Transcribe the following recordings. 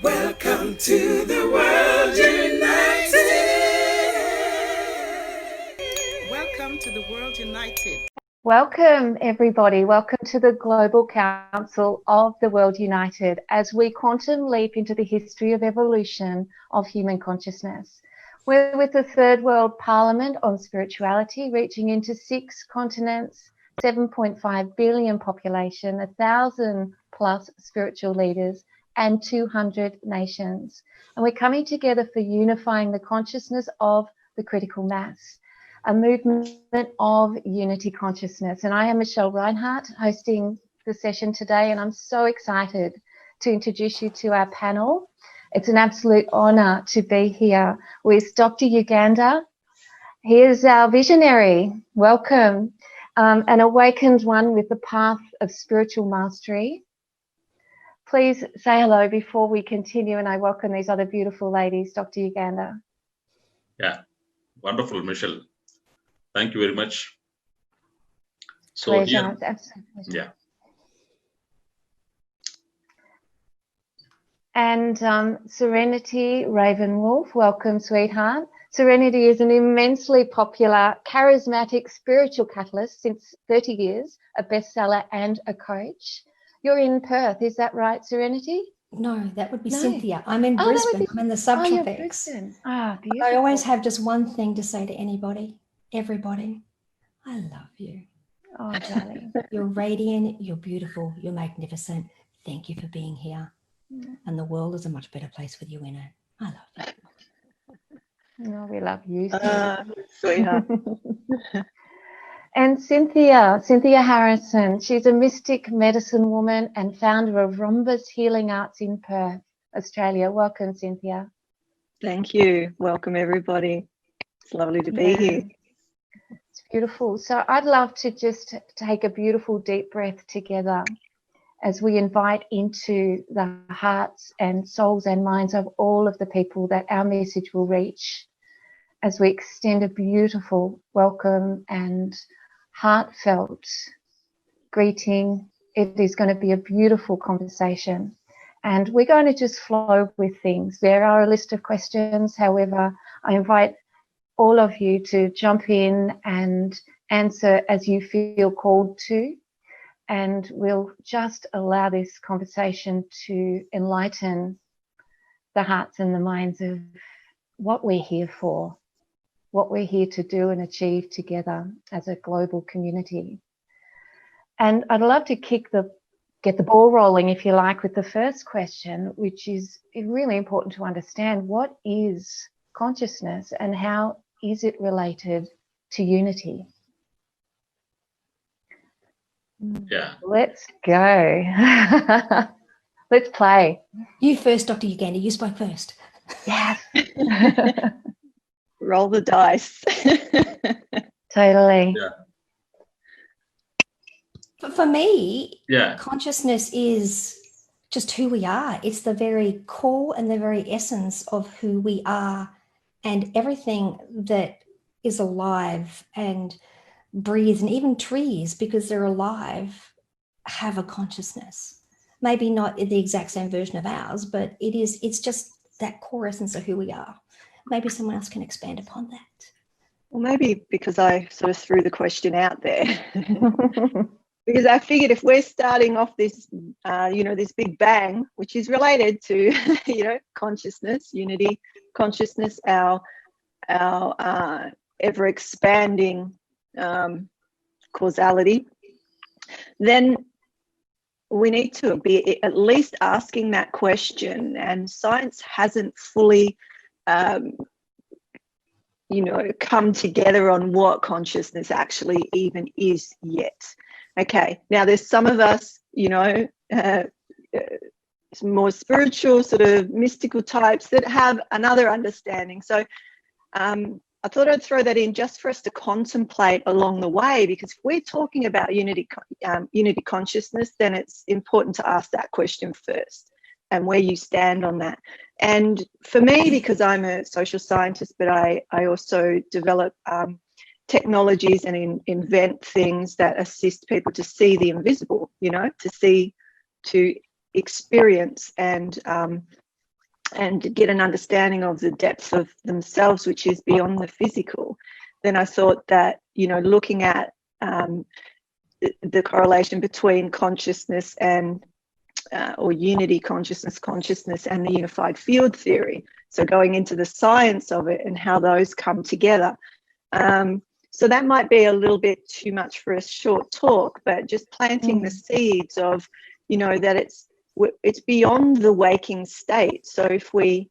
Welcome to the World United. Welcome to the World United. Welcome, everybody. Welcome to the Global Council of the World United as we quantum leap into the history of evolution of human consciousness. We're with the Third World Parliament on Spirituality, reaching into 6 continents, 7.5 billion population, 1,000 plus spiritual leaders, and 200 nations. And we're coming together for unifying the consciousness of the critical mass, a movement of unity consciousness. And I am Michelle ReinhardtTHEWORLDUNITED, hosting the session today, and I'm so excited to introduce you to our panel. It's an absolute honour to be here with Dr. Yugandhar. He is our visionary. Welcome. An awakened one with the path of spiritual mastery. Please say hello before we continue, and I welcome these other beautiful ladies. Dr. Yugandhar. Yeah, wonderful, Michelle. Thank you very much. So Pleasure. here, It's absolute pleasure. yeah. And Serenity Ravenwolf, welcome, sweetheart. Serenity is an immensely popular, charismatic spiritual catalyst since 30 years, a bestseller and a coach. You're in Perth, is that right, Serenity? No, that would be No. Cynthia. I'm in Brisbane. I'm in the subtropics. Brisbane. Ah, beautiful. I always have just one thing to say to anybody, everybody. I love you. Oh, darling. You're radiant, you're beautiful, you're magnificent. Thank you for being here. And the world is a much better place with you in it. I love you. Oh, we love you. Sweetheart. And Cynthia Harrison, she's a mystic medicine woman and founder of Rhombus Healing Arts in Perth, Australia. Welcome, Cynthia. Thank you. Welcome, everybody. It's lovely to be here. It's beautiful. So I'd love to just take a beautiful deep breath together as we invite into the hearts and souls and minds of all of the people that our message will reach, as we extend a beautiful welcome and heartfelt greeting. It is going to be a beautiful conversation, and we're going to just flow with things. There are a list of questions. However, I invite all of you to jump in and answer as you feel called to, and we'll just allow this conversation to enlighten the hearts and the minds of what we're here for, what we're here to do and achieve together as a global community. And I'd love to get the ball rolling, if you like, with the first question, which is really important to understand. What is consciousness and how is it related to unity? Yeah. Let's go. Let's play. You first, Dr. Yugandhar. You spoke first. Yes. Roll the dice. Totally. Yeah. For me, Yeah. consciousness is just who we are. It's the very core and the very essence of who we are, and everything that is alive and breathes, and even trees, because they're alive, have a consciousness. Maybe not the exact same version of ours, but it's just that core essence of who we are. Maybe someone else can expand upon that. Well, maybe because I sort of threw the question out there. Because I figured if we're starting off this, this big bang, which is related to, consciousness, unity, consciousness, our ever expanding causality, then we need to be at least asking that question. And science hasn't fully, come together on what consciousness actually even is yet. Okay, now there's some of us, more spiritual, sort of mystical types that have another understanding. So I thought I'd throw that in just for us to contemplate along the way, because if we're talking about unity consciousness, then it's important to ask that question first and where you stand on that. And for me, because I'm a social scientist, but I also develop technologies and invent things that assist people to see the invisible, to experience and and get an understanding of the depth of themselves, which is beyond the physical, then I thought that, you know, looking at the correlation between consciousness and or unity consciousness and the unified field theory, so going into the science of it and how those come together. So that might be a little bit too much for a short talk, but just planting the seeds of, you know, that it's beyond the waking state. So if we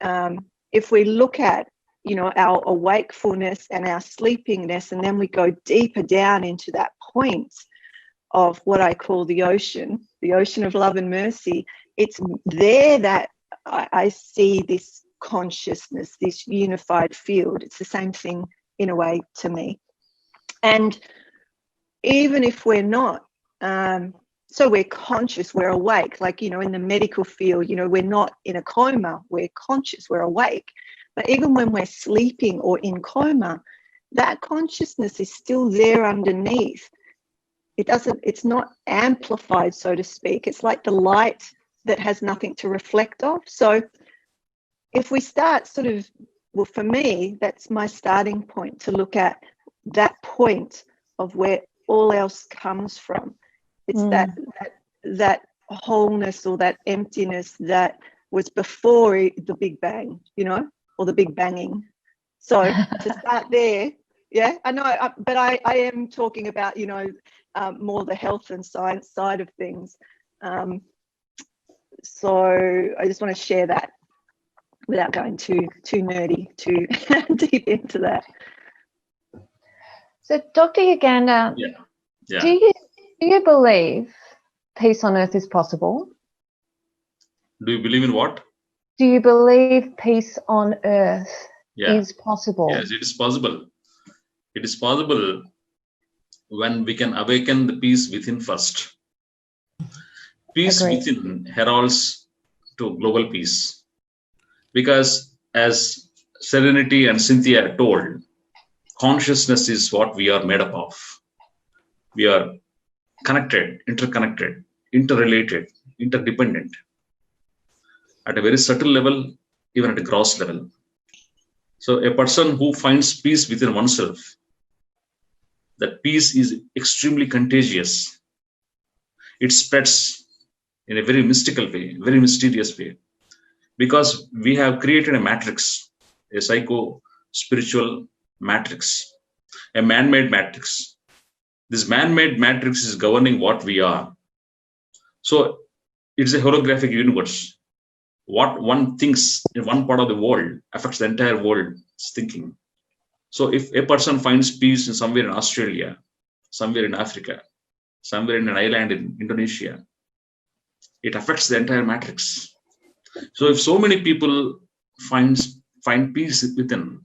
look at, you know, our awakefulness and our sleepingness, and then we go deeper down into that point of what I call the ocean of love and mercy, it's there that I see this consciousness, this unified field. It's the same thing in a way to me. And even if we're not, so we're conscious, we're awake, like, you know, in the medical field, you know, we're not in a coma, we're conscious, we're awake. But even when we're sleeping or in coma, that consciousness is still there underneath. It's not amplified, so to speak. It's like the light that has nothing to reflect off. So if we start sort of, well, for me, that's my starting point, to look at that point of where all else comes from. It's that wholeness or that emptiness that was before the Big Bang, you know, or the Big Banging. So to start there, yeah, I know, but I am talking about, you know, more the health and science side of things. So I just want to share that without going too nerdy, too deep into that. So, Dr. Yugandhar, do you believe peace on earth is possible? Do you believe in what? Do you believe peace on earth is possible? Yes, it is possible. It is possible when we can awaken the peace within first. Peace within heralds to global peace. Because as Serenity and Cynthia told, consciousness is what we are made up of. We are connected, interconnected, interrelated, interdependent. At a very subtle level, even at a gross level. So a person who finds peace within oneself, that peace is extremely contagious. It spreads in a very mystical way, very mysterious way. Because we have created a matrix, a psycho-spiritual matrix, a man-made matrix. This man-made matrix is governing what we are. So it's a holographic universe. What one thinks in one part of the world affects the entire world's thinking. So if a person finds peace in somewhere in Australia, somewhere in Africa, somewhere in an island in Indonesia, it affects the entire matrix. So if so many people find peace within,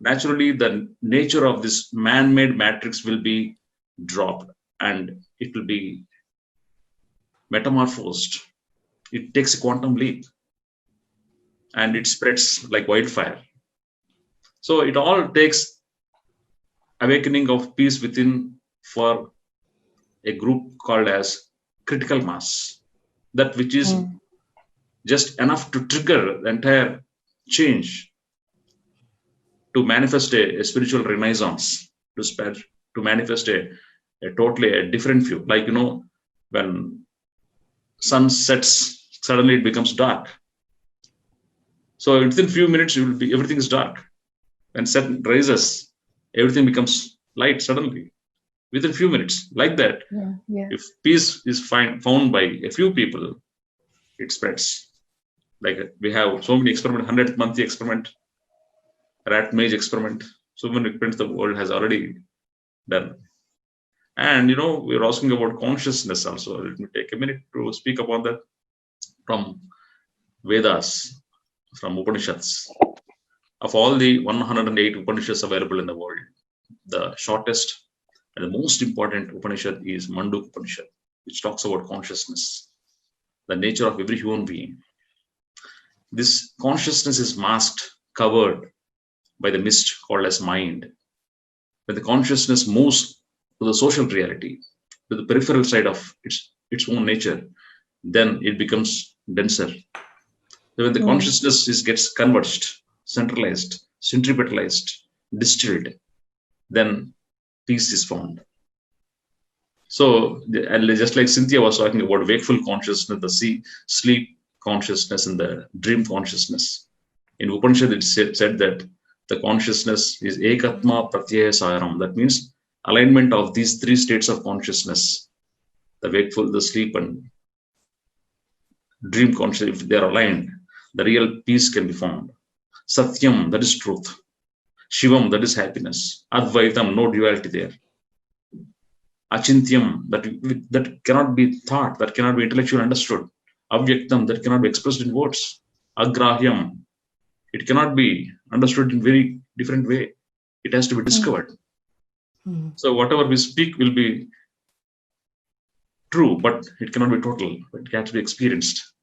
naturally the nature of this man-made matrix will be dropped and it will be metamorphosed. It takes a quantum leap and it spreads like wildfire. So it all takes awakening of peace within for a group called as critical mass, that which is just enough to trigger the entire change, to manifest a spiritual renaissance, to manifest a totally different view. Like, you know, when sun sets, suddenly it becomes dark. So within few minutes, everything is dark. When sun rises, everything becomes light suddenly. Within few minutes, like that. If peace is found by a few people, it spreads. Like we have so many experiments, 100th monthly experiment, rat maze experiment, so many experiments the world has already done. And you know, we're asking about consciousness also. Let me take a minute to speak about that from Vedas, from Upanishads. Of all the 108 Upanishads available in the world, the shortest and the most important Upanishad is Manduk Upanishad, which talks about consciousness, the nature of every human being. This consciousness is masked, covered by the mist called as mind. When the consciousness moves to the social reality, to the peripheral side of its own nature, then it becomes denser. when the consciousness gets converged, centralized, centripetalized, distilled, then peace is found. So, just like Cynthia was talking about wakeful consciousness, the sleep consciousness, and the dream consciousness. In Upanishad, it said that the consciousness is ekatma pratyaya sayaram. That means alignment of these three states of consciousness, the wakeful, the sleep, and dream consciousness. If they are aligned, the real peace can be found. Satyam, that is truth. Shivam, that is happiness. Advaitam, no duality there. Achintyam, that cannot be thought, that cannot be intellectually understood. Avyaktam, that cannot be expressed in words. Agrahyam, it cannot be understood in very different way. It has to be discovered. So whatever we speak will be true, but it cannot be total. It has to be experienced.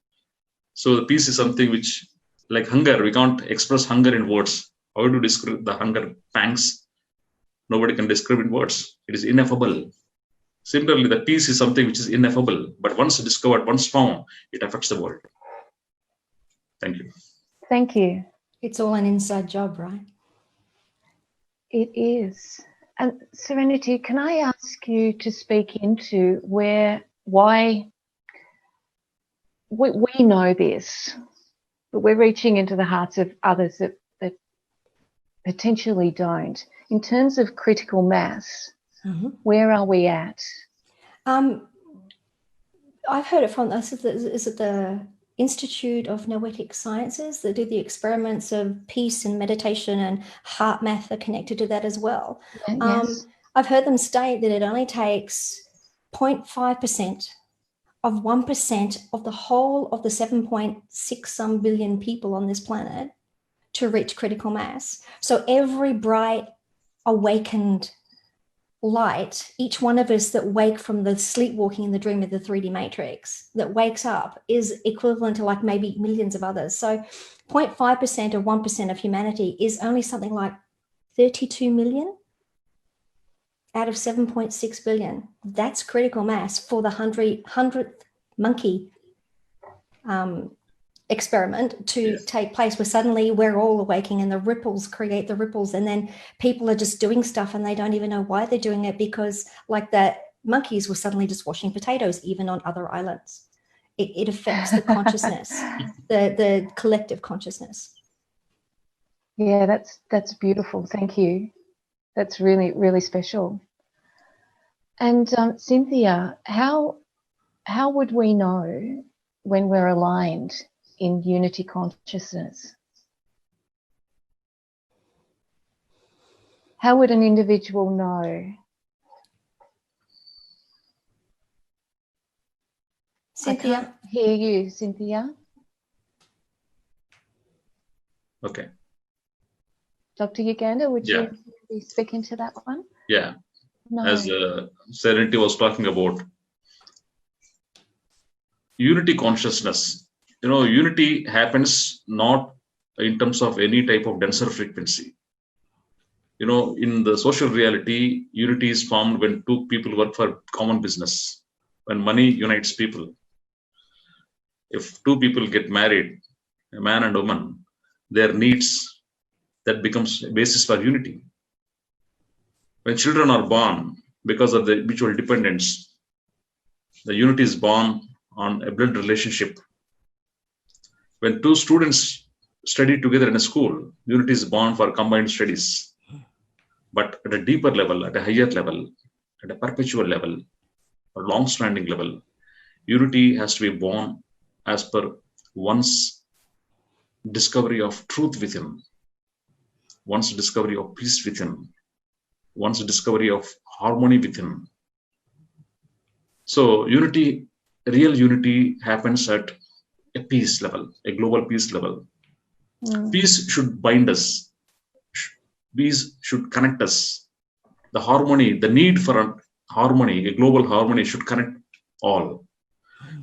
So the peace is something which, like hunger, we can't express hunger in words. How to describe the hunger pangs? Nobody can describe in words. It is ineffable. Similarly, the peace is something which is ineffable, but once discovered, once found, it affects the world. Thank you. Thank you. It's all an inside job, right? It is. And Serenity, can I ask you to speak into why we know this, but we're reaching into the hearts of others that potentially don't. In terms of critical mass, where are we at? I've heard it from, is it the Institute of Noetic Sciences that do the experiments of peace and meditation, and heart math are connected to that as well. Yes. I've heard them state that it only takes 0.5% of 1% of the whole of the 7.6 some billion people on this planet to reach critical mass. So every bright, awakened light, each one of us that wake from the sleepwalking in the dream of the 3D matrix, that wakes up, is equivalent to like maybe millions of others. So 0.5% or 1% of humanity is only something like 32 million out of 7.6 billion. That's critical mass for the 100th monkey experiment to take place, where suddenly we're all awaking and the ripples create the ripples, and then people are just doing stuff and they don't even know why they're doing it, because like the monkeys were suddenly just washing potatoes even on other islands. It affects the consciousness, the collective consciousness. Yeah, that's beautiful. Thank you. That's really, really special. And Cynthia, how would we know when we're aligned in unity consciousness? How would an individual know? Cynthia? I can't hear you, Cynthia. Okay. Dr. Yugandhar, would Yeah. you be speaking to that one? Yeah. No. As Serenity was talking about, unity consciousness. Unity happens not in terms of any type of denser frequency. In the social reality, unity is formed when two people work for common business, when money unites people. If two people get married, a man and a woman, their needs, that becomes a basis for unity. When children are born, because of the mutual dependence, the unity is born on a blood relationship. When two students study together in a school, unity is born for combined studies. But at a deeper level, at a higher level, at a perpetual level, a long-standing level, unity has to be born as per one's discovery of truth within, one's discovery of peace within, one's discovery of harmony within. So unity, real unity happens at a peace level, a global peace level. Peace should bind us. Peace should connect us. The harmony, the need for a harmony, a global harmony, should connect all.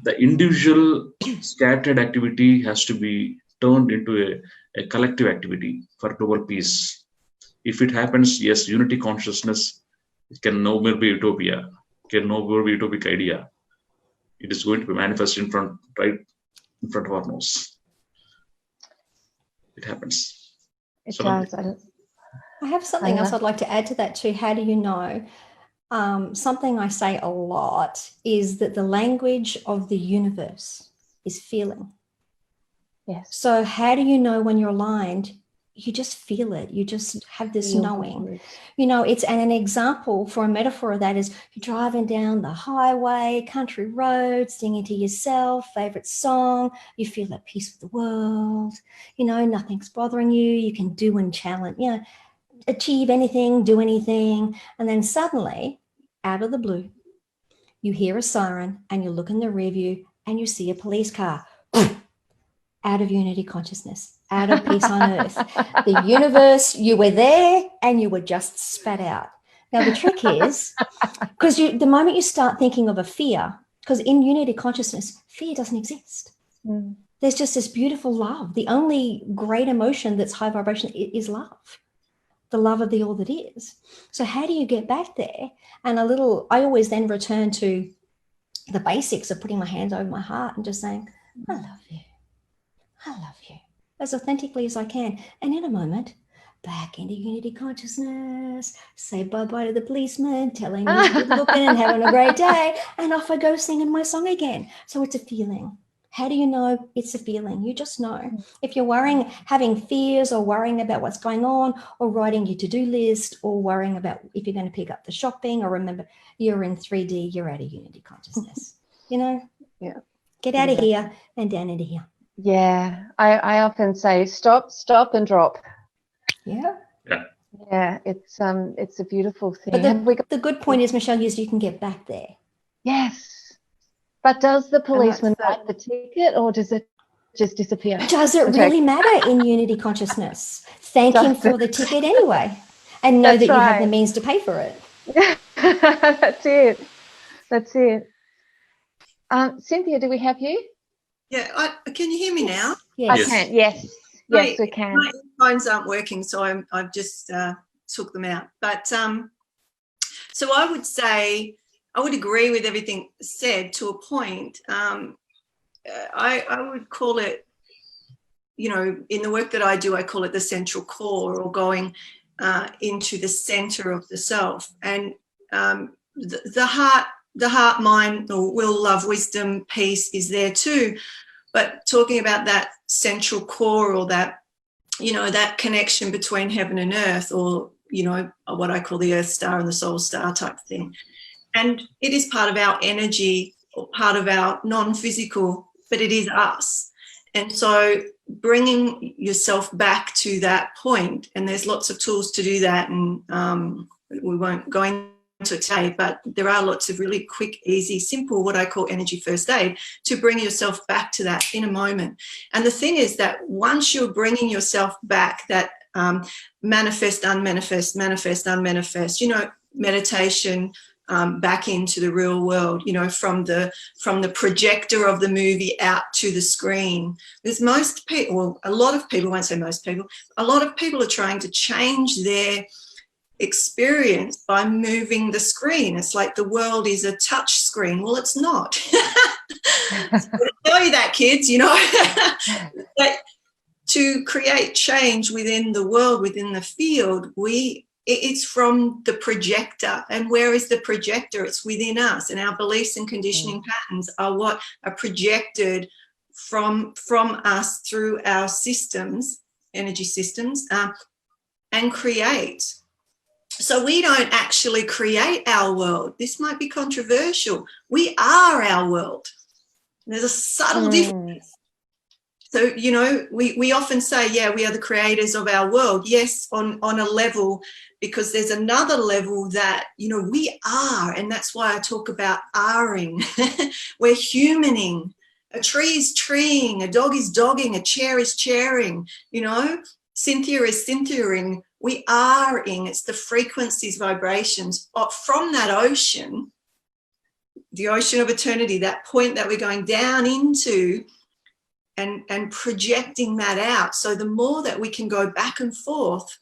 The individual scattered activity has to be turned into a collective activity for global peace. If it happens, yes, unity consciousness can no more be utopia, can no more be utopic idea. It is going to be manifest right in front of our nose. it happens. It So does. I have something else I'd like to add to that too. How do you know? Something I say a lot is that the language of the universe is feeling. Yes. So how do you know when you're aligned? You just feel it. You just have this knowing. You know, it's an example for a metaphor of that is you're driving down the highway, country road, singing to yourself, favorite song. You feel at peace with the world. You know, nothing's bothering you. You can do and challenge, you know, achieve anything, do anything. And then suddenly, out of the blue, you hear a siren and you look in the rear view and you see a police car. Out of unity consciousness, out of peace on earth. The universe, you were there and you were just spat out. Now, the trick is, because the moment you start thinking of a fear, because in unity consciousness, fear doesn't exist. Mm. There's just this beautiful love. The only great emotion that's high vibration is love, the love of the all that is. So how do you get back there? And I always then return to the basics of putting my hands over my heart and just saying, I love you. I love you, as authentically as I can. And in a moment, back into unity consciousness, say bye-bye to the policeman, telling me good looking and having a great day, and off I go singing my song again. So it's a feeling. How do you know it's a feeling? You just know. If you're worrying, having fears or worrying about what's going on or writing your to-do list or worrying about if you're going to pick up the shopping or remember you're in 3D, you're out of unity consciousness. You know? Yeah. Get out of here and down into here. Yeah, I often say stop and drop. Yeah. Yeah, it's a beautiful thing. But the good point is, Michelle, is you can get back there. Yes, but does the policeman write the ticket or does it just disappear? Does it really matter in unity consciousness? Thank him for the ticket anyway, and know that you have the means to pay for it. Yeah, that's it. That's it. Cynthia, do we have you? Yeah, can you hear me now? Yes. I can. Yes, yes, we can. My phones aren't working, so I've just took them out. But so I would say I would agree with everything said to a point. I would call it, you know, in the work that I do, I call it the central core, or going into the center of the self. And the heart, mind, or will, love, wisdom, peace is there too. But talking about that central core, or that, you know, that connection between heaven and earth, or, you know, what I call the earth star and the soul star type thing. And it is part of our energy, or part of our non-physical, but it is us. And so bringing yourself back to that point, and there's lots of tools to do that, and we won't go into it today, but there are lots of really quick, easy, simple, what I call energy first aid, to bring yourself back to that in a moment. And the thing is that once you're bringing yourself back, that manifest, unmanifest, manifest, unmanifest, you know, meditation, back into the real world, you know, from the projector of the movie out to the screen. There's most people, well, a lot of people, I won't say most people, a lot of people are trying to change their experience by moving the screen. It's like the world is a touch screen. Well, it's not. I'll tell you that, kids, you know. But to create change within the world, within the field, it's from the projector. And where is the projector? It's within us, and our beliefs and conditioning patterns are what are projected from us through our systems, energy systems, and create. So we don't actually create our world. This might be controversial. We are our world. There's a subtle difference. So, you know, we often say, yeah, we are the creators of our world. Yes, on a level, because there's another level that, you know, we are. And that's why I talk about are-ing. We're humaning. A tree is treeing. A dog is dogging. A chair is chairing. You know, Cynthia is Cynthiaing. We are-ing. It's the frequencies, vibrations from that ocean, the ocean of eternity, that point that we're going down into, and projecting that out. So the more that we can go back and forth,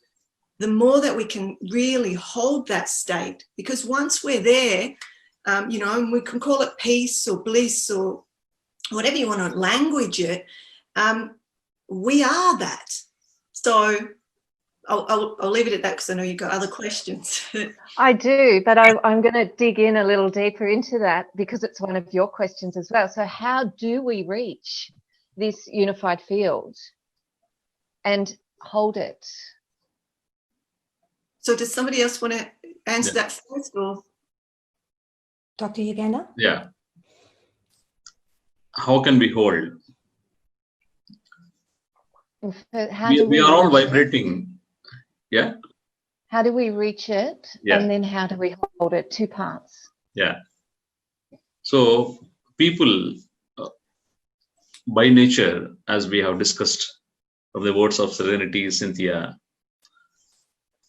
the more that we can really hold that state. Because once we're there, you know, and we can call it peace or bliss or whatever you want to language it, we are that. So I'll leave it at that because I know you've got other questions. I do, but I'm going to dig in a little deeper into that because it's one of your questions as well. So how do we reach this unified field and hold it? So does somebody else want to answer that first? Or? Dr. Yugandhar? Yeah. How can we hold? We are all vibrating. Yeah. How do we reach it? Yeah. And then how do we hold it? Two parts. Yeah. So people by nature, as we have discussed from the words of Serenity, Cynthia,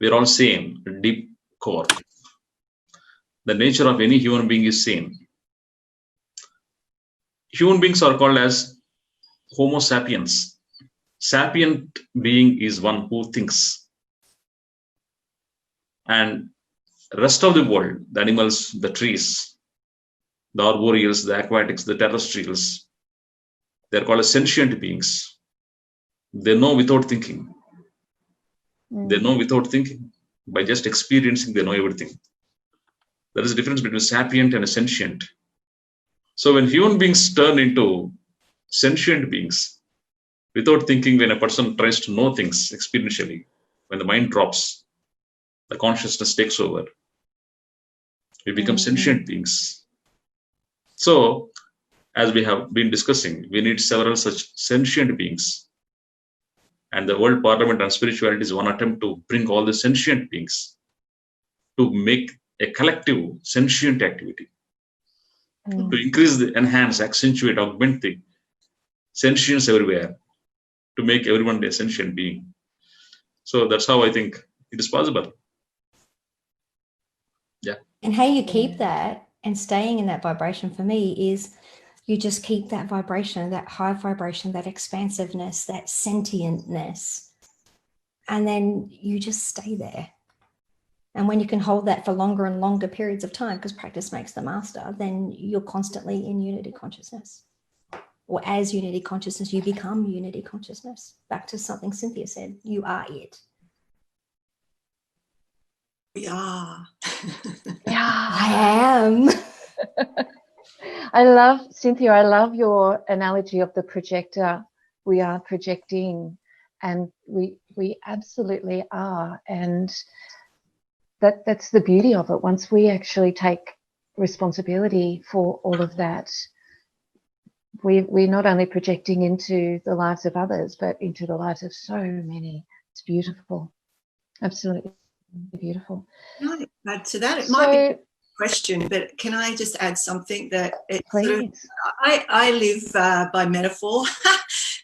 we're all same, deep core. The nature of any human being is same. Human beings are called as Homo sapiens. Sapient being is one who thinks. And rest of the world, the animals, the trees, the arboreals, the aquatics, the terrestrials, they're called as sentient beings. They know without thinking. They know without thinking. By just experiencing, they know everything. There is a difference between sapient and a sentient. So when human beings turn into sentient beings, without thinking, when a person tries to know things experientially, when the mind drops, the consciousness takes over. We become sentient beings. So, as we have been discussing, we need several such sentient beings. And the World Parliament on Spirituality is one attempt to bring all the sentient beings to make a collective sentient activity. To increase, enhance, accentuate, augment the sentience everywhere, to make everyone a sentient being. So that's how I think it is possible. Yeah. And how you keep that and staying in that vibration for me is you just keep that vibration, that high vibration, that expansiveness, that sentientness, and then you just stay there. And when you can hold that for longer and longer periods of time, because practice makes the master, then you're constantly in unity consciousness. Or as unity consciousness, you become unity consciousness. Back to something Cynthia said, you are it. We are. Yeah. I am. I love, Cynthia, I love your analogy of the projector. We are projecting, and we absolutely are. And that's the beauty of it. Once we actually take responsibility for all of that, we're not only projecting into the lives of others, but into the lives of so many. It's beautiful. Absolutely beautiful. Can I add to that? It might be a question, but can I just add something that I live by metaphor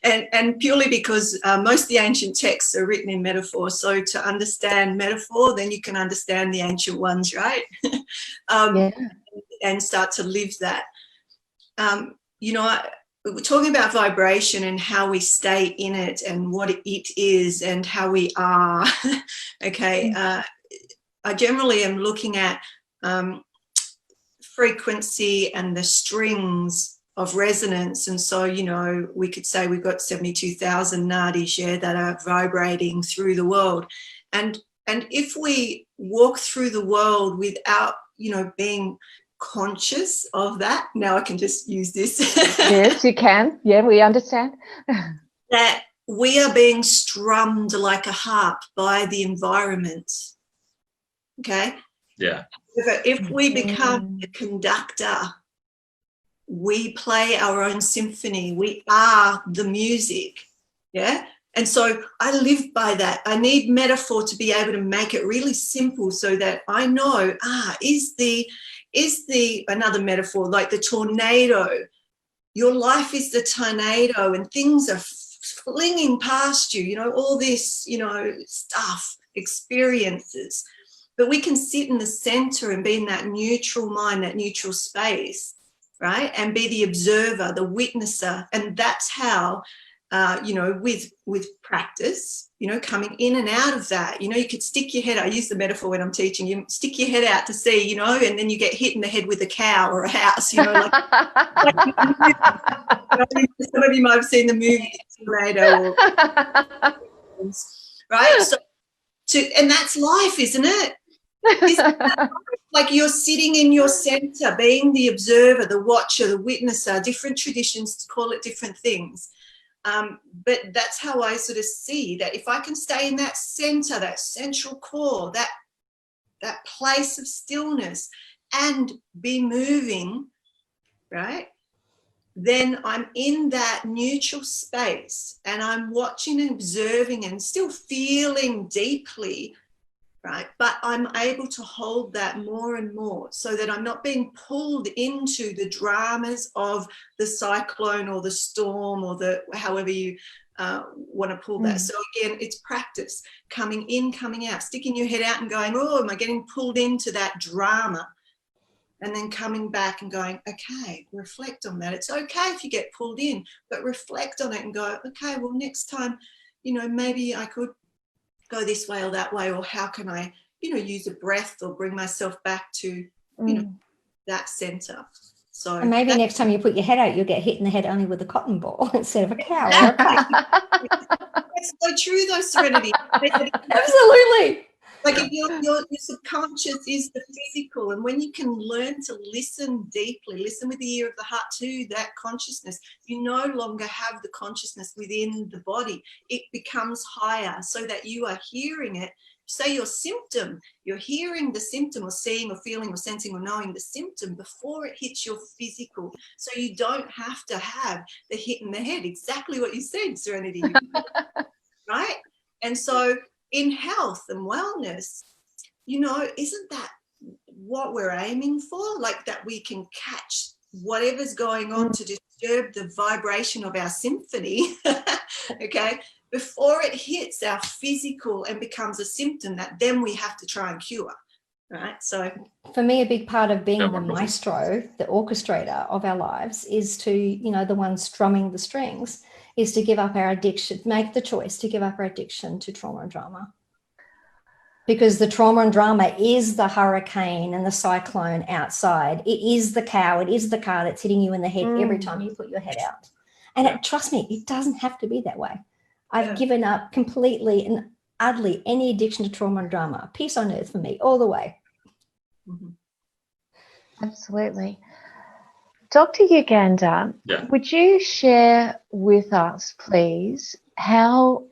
and purely because most of the ancient texts are written in metaphor. So to understand metaphor, then you can understand the ancient ones, right? And start to live that. We're talking about vibration and how we stay in it and what it is and how we are. Okay. I generally am looking at frequency and the strings of resonance. And so, we could say we've got 72,000 nadis that are vibrating through the world. And if we walk through the world without, being conscious of that, now I can just use this. Yes, you can. Yeah, we understand. That we are being strummed like a harp by the environment. Okay? Yeah. If we become a conductor, we play our own symphony. We are the music. Yeah? And so I live by that. I need metaphor to be able to make it really simple so that I know, is the another metaphor like the tornado. Your life is the tornado and things are flinging past you, all this, stuff, experiences. But we can sit in the center and be in that neutral mind, that neutral space, right? And be the observer, the witnesser. And that's how, with practice, coming in and out of that, you could stick your head, I use the metaphor when I'm teaching, you stick your head out to sea, and then you get hit in the head with a cow or a house, like some of you might have seen the movie Tornado. right? So, and that's life, isn't it? Like you're sitting in your center, being the observer, the watcher, the witnesser. Different traditions call it different things. But that's how I sort of see that if I can stay in that center, that central core, that place of stillness and be moving, right? Then I'm in that neutral space and I'm watching and observing and still feeling deeply, right? But I'm able to hold that more and more so that I'm not being pulled into the dramas of the cyclone or the storm or the however you want to pull that. So again, it's practice, coming in, coming out, sticking your head out and going, oh, am I getting pulled into that drama? And then coming back and going, okay, reflect on that. It's okay if you get pulled in, but reflect on it and go, okay, well, next time, you know, maybe I could go this way or that way, or how can I, you know, use a breath or bring myself back to, you know, that center. So and maybe next time you put your head out, you'll get hit in the head only with a cotton ball instead of a cow. It's so true though, Serenity. Absolutely. Like if your subconscious is the physical, and when you can learn to listen deeply, listen with the ear of the heart to that consciousness, you no longer have the consciousness within the body. It becomes higher so that you are hearing it. Say your symptom, you're hearing the symptom or seeing or feeling or sensing or knowing the symptom before it hits your physical. So you don't have to have the hit in the head. Exactly what you said, Serenity. Right? And so in health and wellness, you know, isn't that what we're aiming for? Like that we can catch whatever's going on to disturb the vibration of our symphony, okay, before it hits our physical and becomes a symptom that then we have to try and cure, right? So for me, a big part of being the maestro, the orchestrator of our lives is to, you know, the one strumming the strings, is to give up our addiction, make the choice to give up our addiction to trauma and drama. Because the trauma and drama is the hurricane and the cyclone outside. It is the cow, it is the car that's hitting you in the head every time you put your head out. And trust me, it doesn't have to be that way. I've given up completely and utterly any addiction to trauma and drama. Peace on earth for me, all the way. Absolutely. Dr. Yugandhar, would you share with us, please, how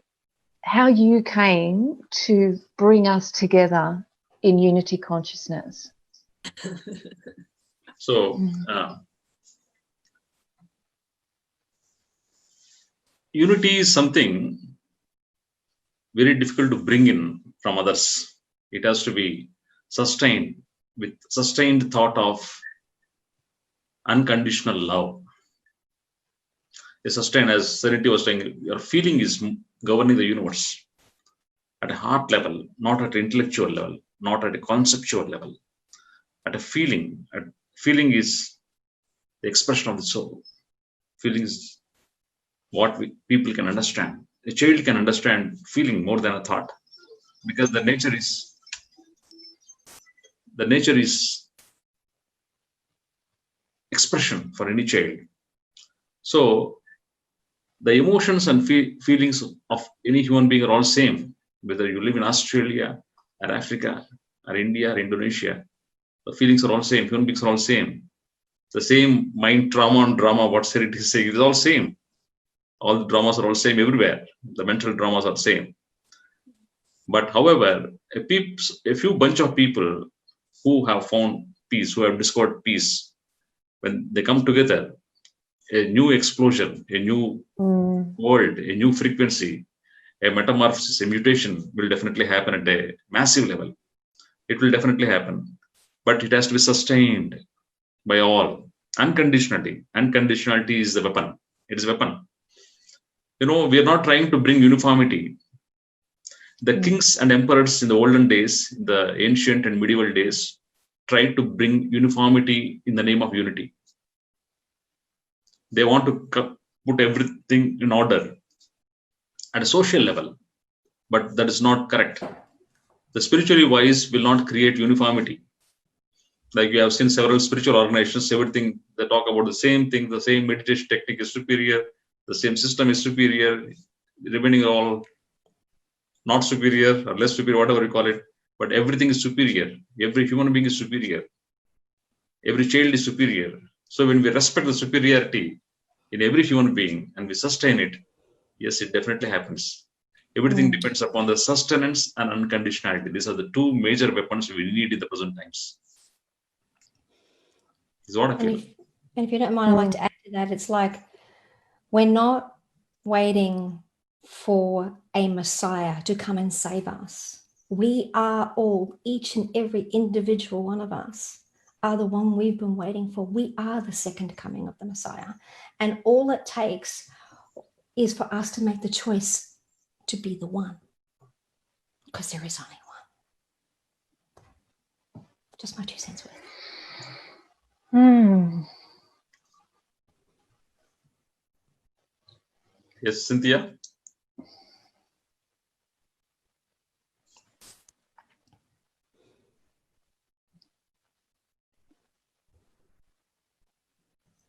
you came to bring us together in unity consciousness? So, unity is something very difficult to bring in from others. It has to be sustained with sustained thought of unconditional love. It's sustained, as Serenity was saying, your feeling is governing the universe at a heart level, not at an intellectual level, not at a conceptual level, at a feeling. Feeling is the expression of the soul. Feeling is what people can understand. A child can understand feeling more than a thought, because the nature is expression for any child. So the emotions and feelings of any human being are all same, whether you live in Australia or Africa or India or Indonesia. The feelings are all same. Human beings are all same. The same mind trauma and drama, what Serenity is saying, is all same. All the dramas are all same everywhere. The mental dramas are same. But however, a few bunch of people who have found peace, who have discovered peace, when they come together, a new explosion, a new world, a new frequency, a metamorphosis, a mutation will definitely happen at a massive level. It will definitely happen. But it has to be sustained by all, unconditionally. Unconditionality is the weapon. It is a weapon. You know, we are not trying to bring uniformity. The kings and emperors in the olden days, the ancient and medieval days, tried to bring uniformity in the name of unity. They want to put everything in order at a social level, but that is not correct. The spiritually wise will not create uniformity. Like you have seen several spiritual organizations, everything, they talk about the same thing, the same meditation technique is superior, the same system is superior, remaining all not superior or less superior, whatever you call it, but everything is superior. Every human being is superior. Every child is superior. So when we respect the superiority in every human being and we sustain it, yes, it definitely happens. Everything depends upon the sustenance and unconditionality. These are the two major weapons we need in the present times. This is what I feel. And if you don't mind, I'd like to add to that. It's like we're not waiting for a Messiah to come and save us. We are all, each and every individual one of us, are the one we've been waiting for. We are the second coming of the Messiah. And all it takes is for us to make the choice to be the one, because there is only one. Just my 2 cents worth. Yes, Cynthia?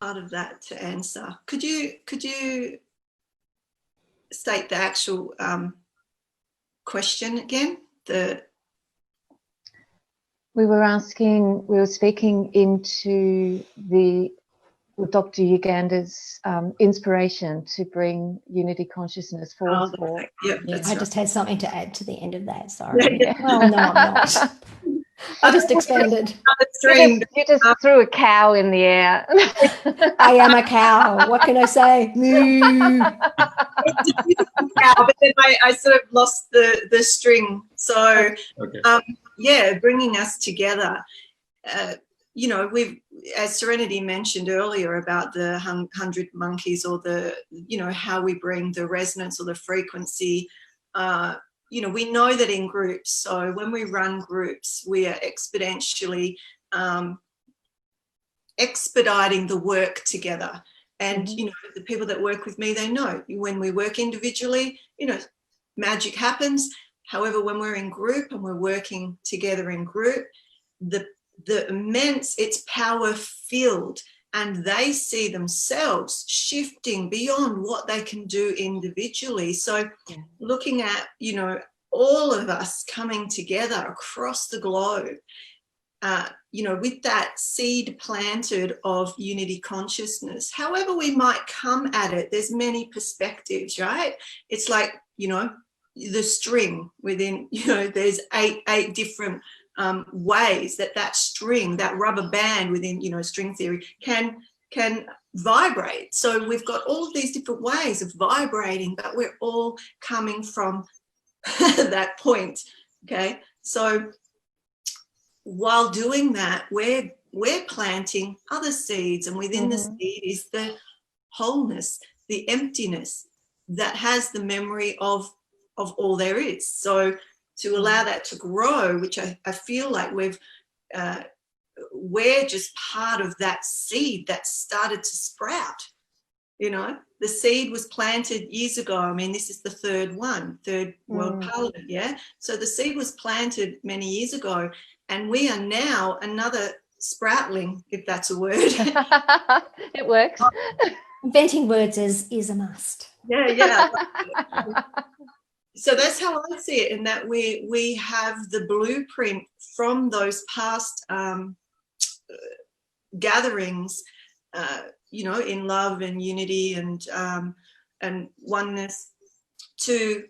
Part of that to answer. Could you state the actual question again? We were speaking into Dr. Yugandhar's inspiration to bring unity consciousness forth. I just had something to add to the end of that. Sorry. Well, no, I'm not. I just expanded. You just threw a cow in the air. I am a cow. What can I say? Moo. It's a beautiful cow, but then I sort of lost the string. So, Okay. bringing us together. We've, as Serenity mentioned earlier about the 100 monkeys, or how we bring the resonance or the frequency. We know that in groups. So when we run groups, we are exponentially expediting the work together. And, the people that work with me, they know when we work individually, magic happens. However, when we're in group and we're working together in group, the immense, it's power filled, and they see themselves shifting beyond what they can do individually. So looking at, all of us coming together across the globe, with that seed planted of unity consciousness, however we might come at it, there's many perspectives, right? It's like, the string within, there's eight different ways that string, that rubber band within, string theory can vibrate. So we've got all of these different ways of vibrating, but we're all coming from that point. Okay. So while doing that, we're planting other seeds, and within the seed is the wholeness, the emptiness that has the memory of all there is. So to allow that to grow, which I feel like we're just part of that seed that started to sprout. The seed was planted years ago. I mean, this is the third World Parliament, yeah? So the seed was planted many years ago, and we are now another sproutling, if that's a word. It works. Inventing words is a must. Yeah. So that's how I see it, in that we have the blueprint from those past gatherings, in love and unity and oneness, to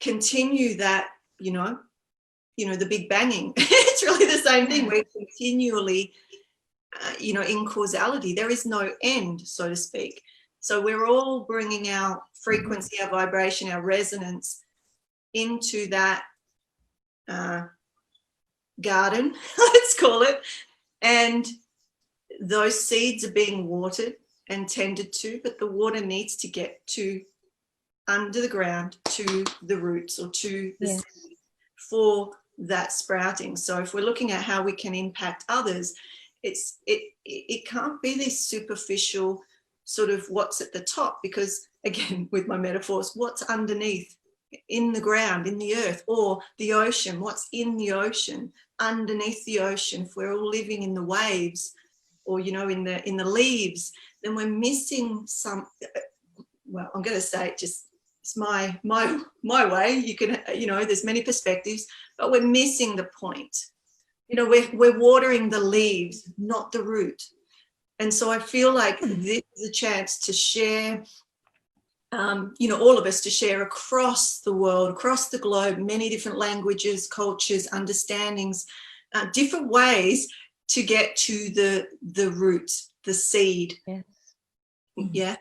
continue that, the big banging. It's really the same thing. We're continually, in causality. There is no end, so to speak. So we're all bringing our frequency, our vibration, our resonance into that garden, let's call it, and those seeds are being watered and tended to, but the water needs to get to under the ground, to the roots, or to the seed for that sprouting. So if we're looking at how we can impact others, it can't be this superficial sort of what's at the top, because again, with my metaphors, what's underneath, in the ground, in the earth, or the ocean, what's in the ocean, underneath the ocean. If we're all living in the waves, or in the leaves, then we're missing some, well, I'm going to say it just it's my way. You can, there's many perspectives, but we're missing the point. We're watering the leaves, not the root. And so I feel like this is a chance to share, all of us to share across the world, across the globe, many different languages, cultures, understandings, different ways to get to the root, the seed. Yes. Yeah.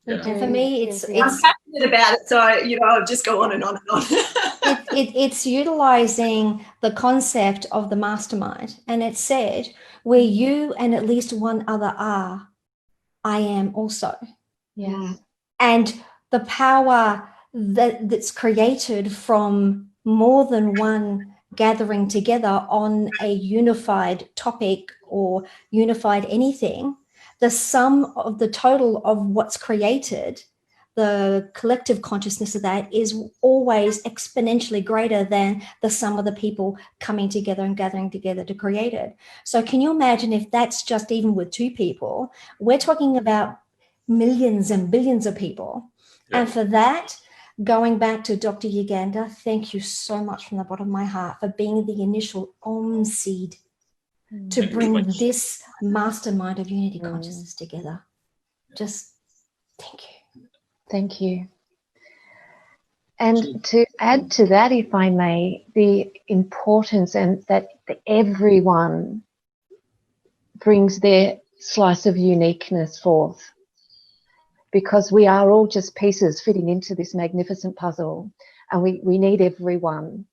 And for me, it's I'm passionate about it, so I'll just go on and on and on. it's utilizing the concept of the mastermind, and it said, where you and at least one other are, I am also. Yes. And the power that's created from more than one gathering together on a unified topic or unified anything, the sum of the total of what's created, the collective consciousness of that is always exponentially greater than the sum of the people coming together and gathering together to create it. So can you imagine if that's just even with two people? We're talking about millions and billions of people. Yeah. And for that, going back to Dr. Yugandhar, thank you so much from the bottom of my heart for being the initial Om seed to bring this mastermind of unity consciousness together. Just thank you. Thank you. And to add to that, if I may, the importance and that everyone brings their slice of uniqueness forth, because we are all just pieces fitting into this magnificent puzzle, and we need everyone,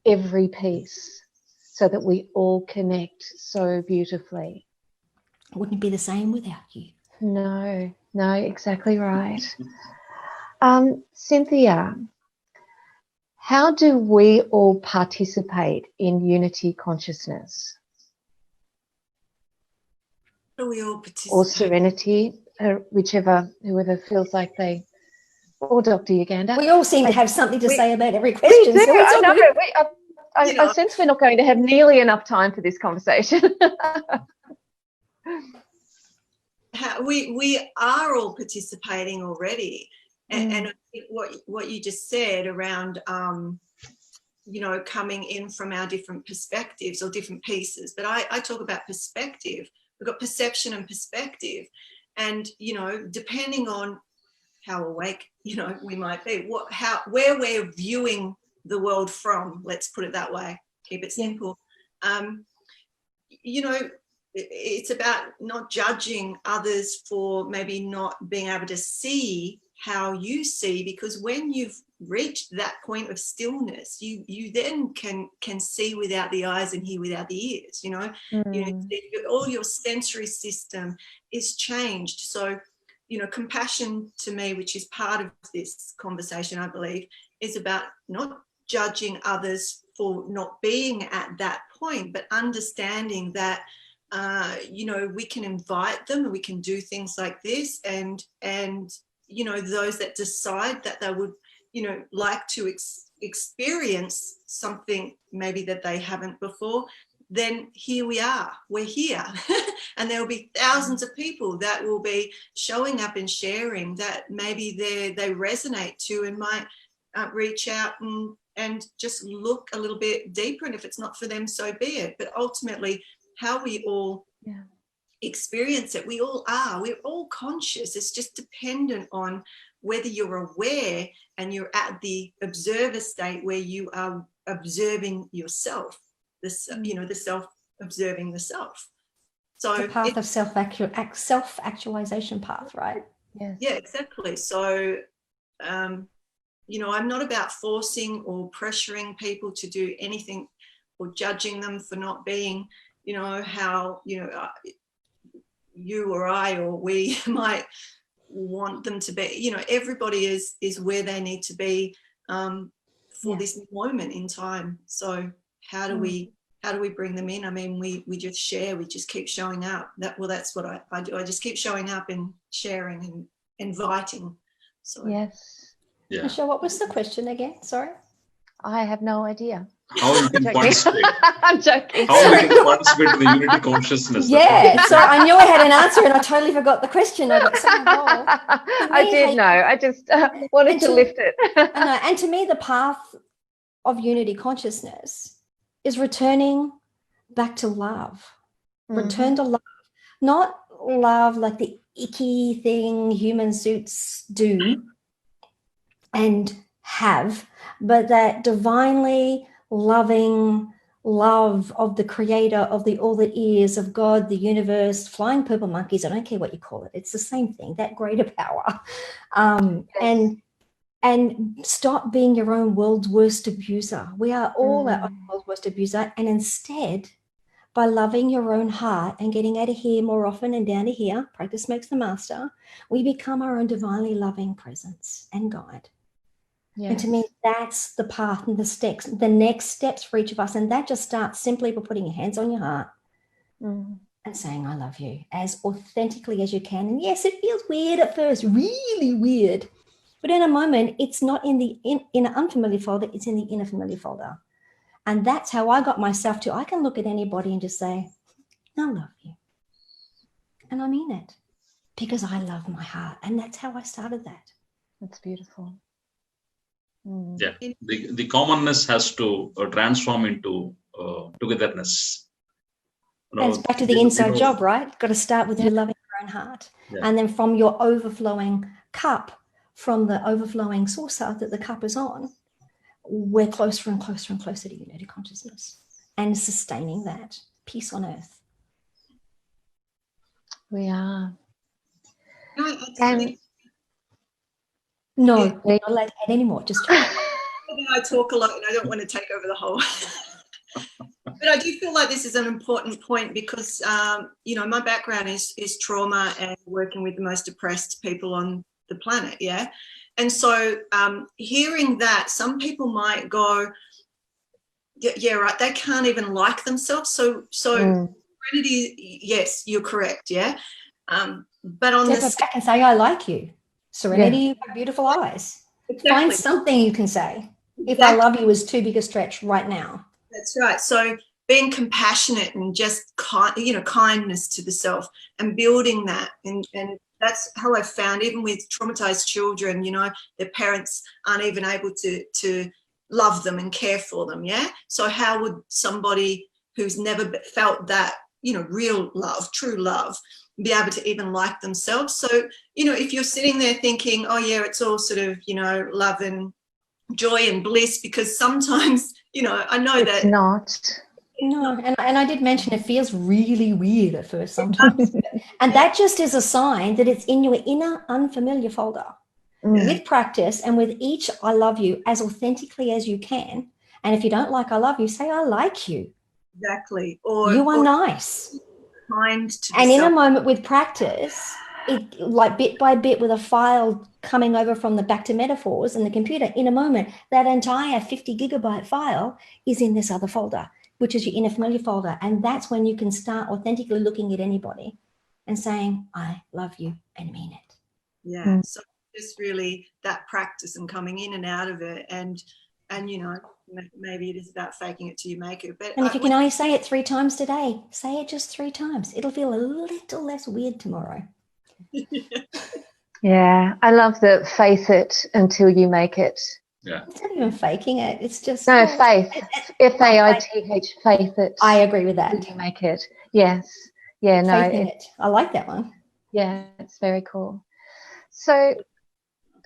every piece, so that we all connect so beautifully. Wouldn't be the same without you. No, exactly right. Cynthia, how do we all participate in unity consciousness? How do we all participate? Or serenity, whoever feels like they, or Dr. Yugandhar. We all seem to have something to say about every question. We do. So I sense we're not going to have nearly enough time for this conversation. We are all participating already, and I think what you just said around coming in from our different perspectives or different pieces, but I talk about perspective. We've got perception and perspective, and depending on how awake we might be, where we're viewing the world from, let's put it that way, keep it simple. It's about not judging others for maybe not being able to see how you see, because when you've reached that point of stillness, you then can see without the eyes and hear without the ears. All your sensory system is changed. So compassion to me, which is part of this conversation, I believe, is about not judging others for not being at that point, but understanding that we can invite them and we can do things like this, and those that decide that they would like to experience something maybe that they haven't before, then here we are, we're here. And there will be thousands of people that will be showing up and sharing that maybe they resonate to, and might reach out and just look a little bit deeper, and if it's not for them, so be it. But ultimately, how we all experience it, we're all conscious. It's just dependent on whether you're aware and you're at the observer state where you are observing yourself, the self observing the self. So the path of self-actualization path, right? Yeah, exactly. So I'm not about forcing or pressuring people to do anything or judging them for not being how you or I or we might want them to be. Everybody is where they need to be for this moment in time. So how do we bring them in? I mean, we just share, we just keep showing up. That's what I do. I just keep showing up and sharing and inviting. So yes. Michelle, what was the question again? Sorry. I have no idea. how you can participate. I'm joking. How you can participate in the unity consciousness. Yeah, so I knew I had an answer and I totally forgot the question. I got so involved. I did know. I just wanted to lift it. I know. And to me, the path of unity consciousness is returning back to love. Return to love. Not love like the icky thing human suits do and have, but that divinely loving love of the creator, of the all that is, of God, the universe, flying purple monkeys. I don't care what you call it. It's the same thing, that greater power. And stop being your own world's worst abuser. We are all our own world's worst abuser. And instead, by loving your own heart and getting out of here more often and down to here, practice makes the master, we become our own divinely loving presence and guide. Yes. And to me, that's the path and the next steps for each of us. And that just starts simply by putting your hands on your heart and saying, I love you, as authentically as you can. And yes, it feels weird at first, really weird. But in a moment, it's not in the inner unfamiliar folder, it's in the inner familiar folder. And that's how I got myself to, I can look at anybody and just say, I love you. And I mean it because I love my heart. And that's how I started that. That's beautiful. Yeah, the commonness has to transform into togetherness. And it's back to the inside job, right? Got to start with you loving your own heart. Yeah. And then from your overflowing cup, from the overflowing saucer that the cup is on, we're closer and closer and closer to unity consciousness and sustaining that peace on earth. We are. No, we're not allowed to add anymore. Just I talk a lot and I don't want to take over the whole. But I do feel like this is an important point because, my background is trauma and working with the most oppressed people on the planet, yeah? And so hearing that, some people might go, yeah, right, they can't even like themselves. So Serenity, yes, you're correct, yeah? But on step back and say, I like you. Serenity, you have beautiful eyes. Exactly. Find something you can say. Exactly. If I love you is too big a stretch right now. That's right. So being compassionate and just kindness to the self and building that, and that's how I found, even with traumatized children, their parents aren't even able to love them and care for them. Yeah. So how would somebody who's never felt that, real love, true love, be able to even like themselves? So, if you're sitting there thinking, oh yeah, it's all sort of, love and joy and bliss, because sometimes, I know it's that not. No, and I did mention it feels really weird at first sometimes. And that just is a sign that it's in your inner unfamiliar folder. With practice and with each I love you as authentically as you can. And if you don't like I love you, say I like you. Exactly. You are nice. Kind to and in a moment with practice, it like bit by bit with a file coming over from the back to metaphors and the computer, in a moment, that entire 50 gigabyte file is in this other folder, which is your inner familiar folder. And that's when you can start authentically looking at anybody and saying, I love you and mean it. Yeah. So just really that practice and coming in and out of it. And maybe it is about faking it till you make it. But and if you can only say it 3 times today, say it just 3 times. It'll feel a little less weird tomorrow. Yeah, I love the face it until you make it. Yeah. It's not even faking it. It's just faith. Faith, faith it. I agree with that. Until you make it. Yes. Yeah. No. It. I like that one. Yeah, it's very cool. So,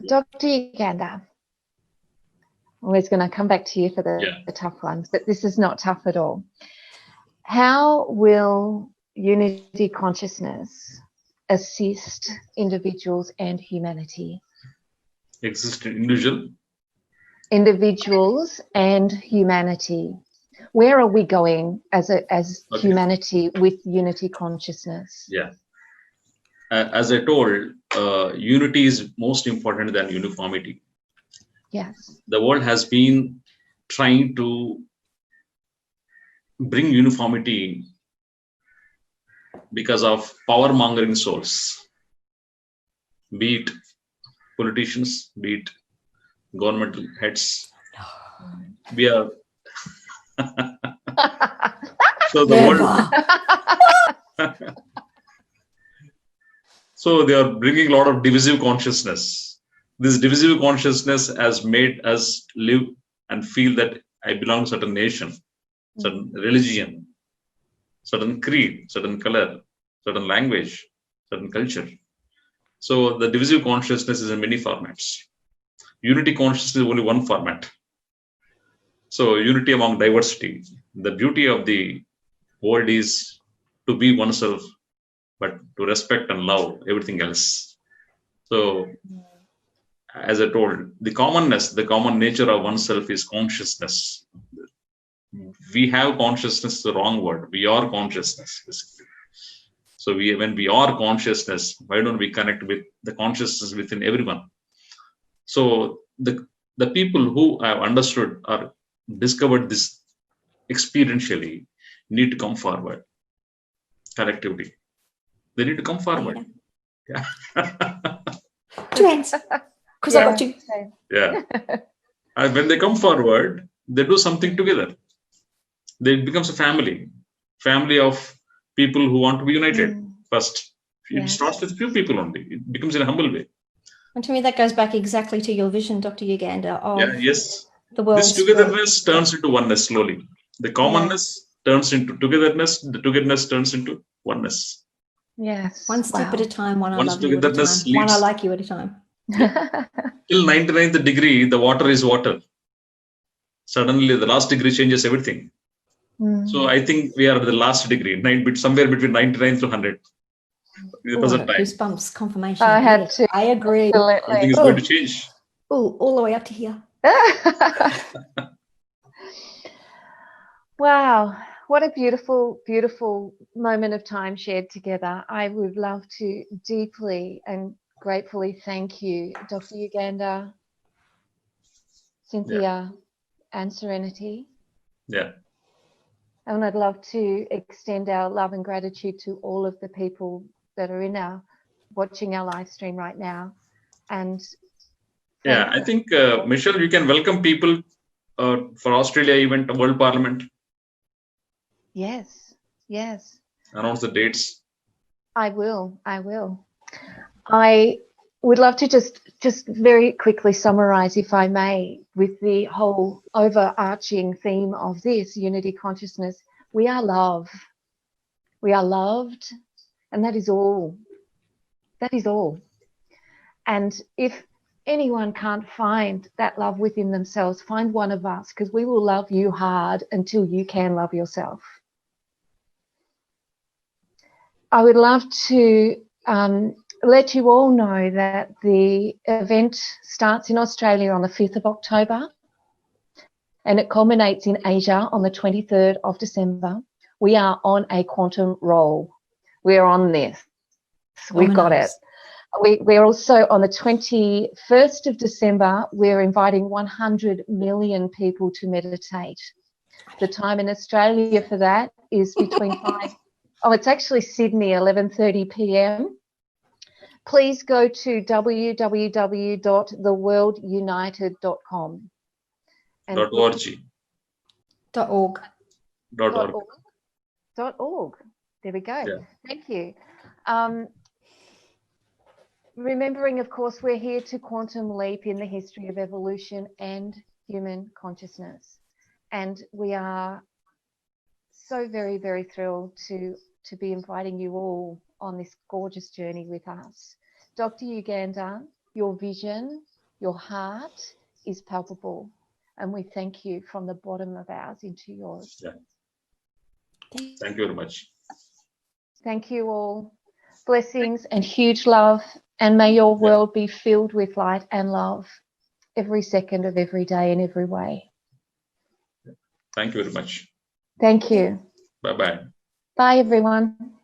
Dr. Yugandhar, I'm always going to come back to you for the tough ones, but this is not tough at all. How will unity consciousness assist individuals and humanity? Individuals and humanity. Where are we going as humanity with unity consciousness? Yeah. As I told, unity is most important than uniformity. Yes. The world has been trying to bring uniformity because of power-mongering souls, be it politicians, be it governmental heads. We are So the world, so they are bringing a lot of divisive consciousness. This divisive consciousness has made us live and feel that I belong to certain nation, certain religion, certain creed, certain color, certain language, certain culture. So the divisive consciousness is in many formats. Unity consciousness is only one format. So unity among diversity. The beauty of the world is to be oneself, but to respect and love everything else. So as I told, the commonness, the common nature of oneself is consciousness. We have consciousness, the wrong word. We are consciousness, basically. So when we are consciousness, why don't we connect with the consciousness within everyone? So the people who have understood or discovered this experientially need to come forward collectively. They need to come forward. Yeah. 2 hands. Because I got you. Yeah. And when they come forward, they do something together. It becomes a family of people who want to be united first. It starts with few people only. It becomes in a humble way. And to me, that goes back exactly to your vision, Dr. Yugandhar, of yes. the world. This togetherness turns into oneness slowly. The commonness turns into togetherness. The togetherness turns into oneness. Yes. One step at a time, one I Once love you at a time, togetherness one I leads- like you at a time. Till 99th degree, the water is water. Suddenly, the last degree changes everything. So I think we are at the last degree, somewhere between 99 to 100. Ooh, goosebumps, confirmation. I had to. I agree. Everything is going to change. Oh, all the way up to here. Wow, what a beautiful, beautiful moment of time shared together. I would love to deeply and gratefully thank you, Dr. Yugandhar, Cynthia, and Serenity. Yeah. And I'd love to extend our love and gratitude to all of the people that are watching our live stream right now. And I think, Michelle, you can welcome people for Australia event, World Parliament. Yes. Announce the dates. I will. I would love to just very quickly summarize, if I may, with the whole overarching theme of this unity consciousness. We are love. We are loved, and that is all. That is all. And if anyone can't find that love within themselves, find one of us, because we will love you hard until you can love yourself. I would love to let you all know that the event starts in Australia on the 5th of October and it culminates in Asia on the 23rd of December. We are on a quantum roll. We're on this. We've got it. We're also on the 21st of December, we're inviting 100 million people to meditate. The time in Australia for that is between 5... Oh, it's actually Sydney, 11:30 p.m. Please go to www.theworldunited.com. .org. There we go. Yeah. Thank you. Remembering, of course, we're here to quantum leap in the history of evolution and human consciousness. And we are so very, very thrilled to be inviting you all on this gorgeous journey with us. Dr. Yugandhar, your vision, your heart is palpable, and we thank you from the bottom of ours into yours. Yeah. Thank you very much. Thank you all. Blessings and huge love, and may your world be filled with light and love every second of every day in every way. Thank you very much. Thank you. Bye-bye. Bye, everyone.